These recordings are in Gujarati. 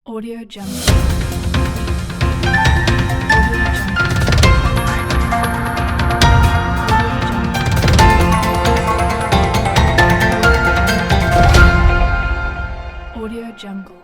Audio Jungle. Audio Jungle.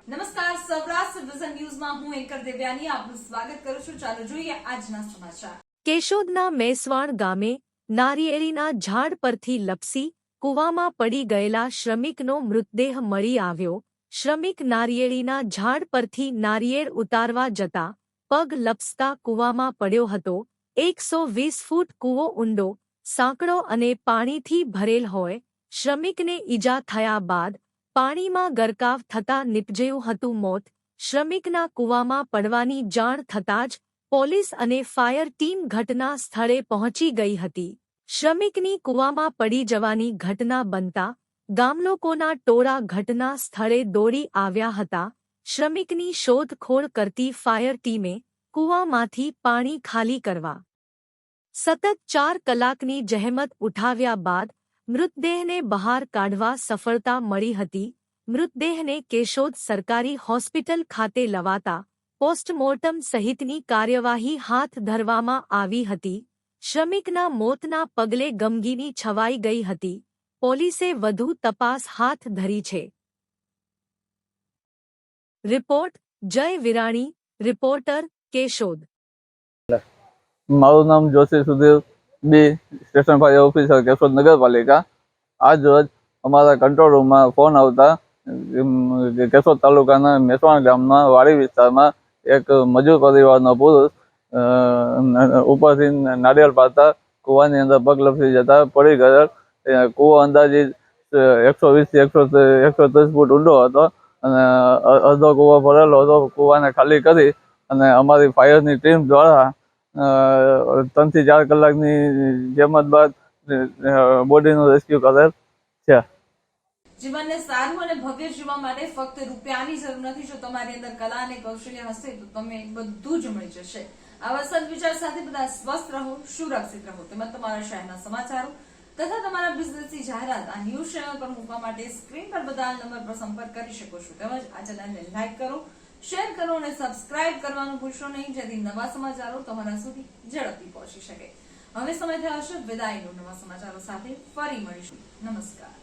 નમસ્કાર, સૌરાષ્ટ્ર વિઝન ન્યૂઝમાં હું એન્કર દેવ્યાની આપનું સ્વાગત કરું છું. ચાલો જોઈએ આજના સમાચાર. કેશોદના મેસવાણ ગામે નારિયેળીના ઝાડ પરથી લપસી કૂવામાં પડી ગયેલા શ્રમિકનો મૃતદેહ મળી આવ્યો. શ્રમિક નારિયેળીના ઝાડ પરથી નારિયેળ ઉતારવા જતા પગ લપસતા કૂવામાં પડ્યો હતો. 120 ફૂટ કૂવો ઊંડો, સાંકડો અને પાણીથી ભરેલ હોય. શ્રમિકને ઈજા થયા બાદ પાણીમાં ગરકાવ થતા નીપજ્યું હતું મોત. શ્રમિકના કૂવામાં પડવાની જાણ થતાં જ પોલીસ અને ફાયર ટીમ ઘટના સ્થળે પહોંચી ગઈ હતી. શ્રમિકની કૂવામાં પડી જવાની ઘટના બનતા ગામલોકોના ટોળા ઘટના સ્થળે દોડી આવ્યા હતા. શ્રમિકની શોધખોળ કરતી ફાયર ટીમે કૂવામાંથી પાણી ખાલી કરવા સતત 4 કલાકની જહેમત ઉઠાવ્યા બાદ મૃતદેહને બહાર કાઢવા સફળતા મળી હતી. મૃતદેહને કેશોદ સરકારી હોસ્પિટલ ખાતે લવાતા પોસ્ટમોર્ટમ સહિતની કાર્યવાહી હાથ ધરવામાં આવી હતી. શ્રમિકના મોતના પગલે ગમગીની છવાઈ ગઈ હતી. પોલીસે વધુ તપાસ હાથ ધરી છે. રિપોર્ટ જય વિરાણી, રિપોર્ટર કેશોદ. મારું નામ જોશી સુધીર બી, સ્ટેશન ફાયર ઓફિસર કેશોદ નગરપાલિકા. આજ રોજ અમારા કંટ્રોલ રૂમમાં ફોન આવતા કેશોદ તાલુકાના મેસવાણ ગામના વાડી વિસ્તારમાં એક મજૂર પરિવારનો પુરુષ ઉપરથી નારિયેળ પાડતા કૂવાની અંદર પગ લપસી જતા પડી ગયેલ. કૂવો અંદાજિત 120 થી 130 ફૂટ ઊંડો હતો અને અડધો કૂવો ભરેલો હતો. કૂવાને ખાલી કરી અને અમારી ફાયરની ટીમ દ્વારા 3 થી 4 કલાકની જહેમત બાદ બોડીનું રેસ્ક્યુ કરેલ છે. જીવનને સારું અને ભવ્ય જીવવા માટે ફક્ત રૂપિયાની જરૂર નથી. જો તમારી અંદર કલા અને કૌશલ્ય હશે તો તમે બધું જ મળી જશે. આવા સદવિચાર સાથે બધા સ્વસ્થ રહો, સુરક્ષિત રહો. તેમજ તમારા શહેરના સમાચારો તથા તમારા બિઝનેસની જાહેરાત આ ન્યૂઝ ચેનલ પર મૂકવા માટે સ્ક્રીન પર બધા નંબર પર સંપર્ક કરી શકો છો. તેમજ આ ચેનલને લાઈક કરો, શેર કરો અને સબસ્ક્રાઇબ કરવાનું ભૂલશો નહીં, જેથી નવા સમાચારો તમારા સુધી ઝડપથી પહોંચી શકે. હવે સમય થયો છે વિદાયનો. નવા સમાચારો સાથે ફરી મળીશું. નમસ્કાર.